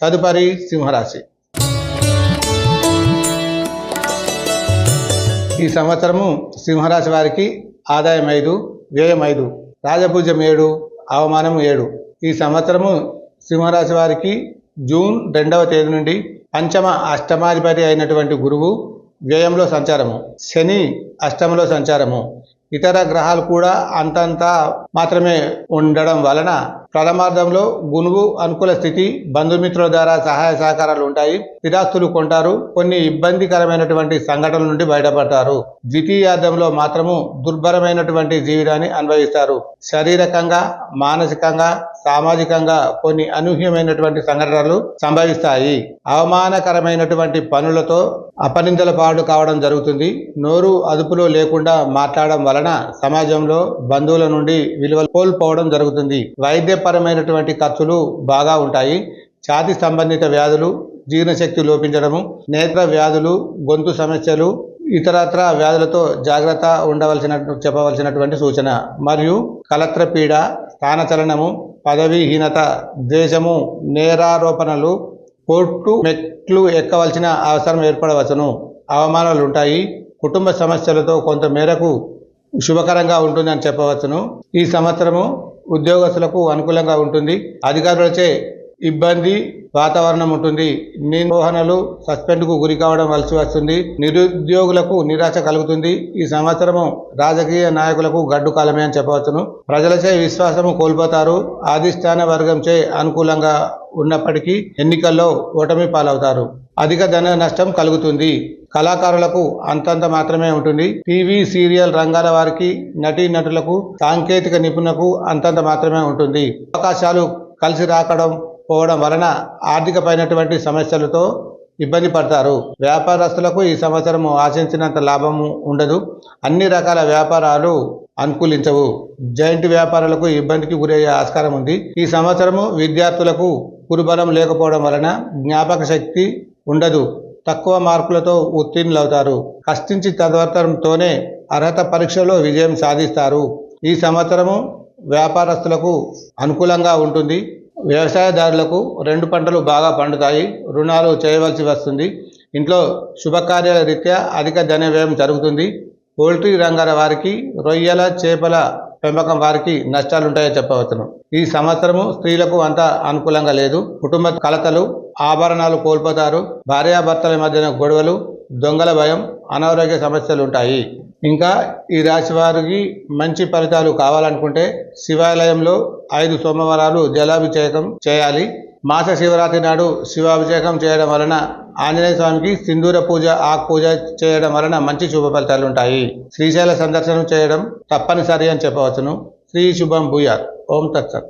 తదుపరి సింహరాశి. ఈ సంవత్సరము సింహరాశి వారికి ఆదాయం 5, వ్యయం 5, రాజపూజ్యం 7, అవమానం 7. ఈ సంవత్సరము సింహరాశి వారికి జూన్ 2వ తేదీ నుండి పంచమ అష్టమాధిపతి అయినటువంటి గురువు వ్యయంలో సంచారము, శని అష్టంలో సంచారము, ఇతర గ్రహాలు కూడా అంతంత మాత్రమే ఉండడం వలన ప్రథమార్థంలో గురువు అనుకూల స్థితి, బంధుమిత్రుల ద్వారా సహాయ సహకారాలు ఉంటాయి, స్థిరాస్తులు కొంటారు, కొన్ని ఇబ్బందికరమైనటువంటి సంఘటనల నుండి బయటపడతారు. ద్వితీయార్థంలో మాత్రము దుర్భరమైనటువంటి జీవితాన్ని అనుభవిస్తారు. శారీరకంగా, మానసికంగా, సామాజికంగా కొన్ని అనూహ్యమైనటువంటి సంఘటనలు సంభవిస్తాయి. అవమానకరమైనటువంటి పనులతో అపనిందల పాడు కావడం జరుగుతుంది. నోరు అదుపులో లేకుండా మాట్లాడడం వలన సమాజంలో బంధువుల నుండి విలువలు కోల్పోవడం జరుగుతుంది. వైద్యపరమైనటువంటి ఖర్చులు బాగా ఉంటాయి. ఛాతీ సంబంధిత వ్యాధులు, జీర్ణశక్తి లోపించడము, నేత్ర వ్యాధులు, గొంతు సమస్యలు, ఇతరత్ర వ్యాధులతో జాగ్రత్త చెప్పవలసినటువంటి సూచన. మరియు కలత్రపీడ, స్థానచలనము, పదవీహీనత, ద్వేషము, నేరారోపణలు, కోర్టు మెట్లు ఎక్కవలసిన అవసరం ఏర్పడవచ్చును. అవమానాలు ఉంటాయి. కుటుంబ సమస్యలతో కొంత మేరకు శుభకరంగా ఉంటుందని చెప్పవచ్చును. ఈ సంవత్సరము ఉద్యోగస్తులకు అనుకూలంగా ఉంటుంది. అధికారులచే ఇబ్బంది వాతావరణం ఉంటుంది. నిర్వహణలు సస్పెండ్కు గురి కావడం వలసి వస్తుంది. నిరుద్యోగులకు నిరాశ కలుగుతుంది. ఈ సంవత్సరము రాజకీయ నాయకులకు గడ్డు కాలమే అని చెప్పవచ్చును. ప్రజలచే విశ్వాసము కోల్పోతారు. అధిష్టాన వర్గంచే అనుకూలంగా ఉన్నప్పటికీ ఎన్నికల్లో ఓటమి పాలవుతారు. అధిక ధన నష్టం కలుగుతుంది. కళాకారులకు అంతంత మాత్రమే ఉంటుంది. టీవీ, సీరియల్ రంగాల వారికి, నటీ నటులకు, సాంకేతిక నిపుణులకు అంతంత మాత్రమే ఉంటుంది. అవకాశాలు కలిసి రాకడం పోవడం వలన ఆర్థికపైనటువంటి సమస్యలతో ఇబ్బంది పడతారు. వ్యాపారస్తులకు ఈ సంవత్సరం ఆశించినంత లాభము ఉండదు. అన్ని రకాల వ్యాపారాలు అనుకూలించవు. జాయింట్ వ్యాపారాలకు ఇబ్బందికి గురయ్యే ఆస్కారం ఉంది. ఈ సంవత్సరము విద్యార్థులకు గురుబలం లేకపోవడం వలన జ్ఞాపక శక్తి ఉండదు. తక్కువ మార్కులతో ఉత్తీర్ణులవుతారు. కష్టించి చదవడంతోనే అర్హత పరీక్షలో విజయం సాధిస్తారు. ఈ సంవత్సరము వ్యాపారస్తులకు అనుకూలంగా ఉంటుంది. వ్యవసాయదారులకు 2 పంటలు బాగా పండుతాయి. రుణాలు చేయవలసి వస్తుంది. ఇంట్లో శుభకార్యాల రీత్యా అధిక ధన వ్యయం జరుగుతుంది. పోల్ట్రీ రంగాల వారికి, రొయ్యల, చేపల పెంపకం వారికి నష్టాలుంటాయని చెప్పవచ్చును. ఈ సంవత్సరము స్త్రీలకు అంత అనుకూలంగా లేదు. కుటుంబ కలతలు, ఆభరణాలు కోల్పోతారు. భార్యాభర్తల మధ్యన గొడవలు, దొంగల భయం, అనారోగ్య సమస్యలు ఉంటాయి. ఇంకా ఈ రాశి వారికి మంచి ఫలితాలు కావాలనుకుంటే శివాలయంలో 5 సోమవారాలు జలాభిషేకం చేయాలి. మాస శివరాత్రి నాడు శివాభిషేకం చేయడం వలన, ఆంజనేయ స్వామికి సింధూర పూజ, ఆకు పూజ చేయడం వలన మంచి శుభ ఫలితాలు ఉంటాయి. శ్రీశైల సందర్శనం చేయడం తప్పనిసరి అని చెప్పవచ్చును. శ్రీ శుభం భూయాత్. ఓం తత్సత్.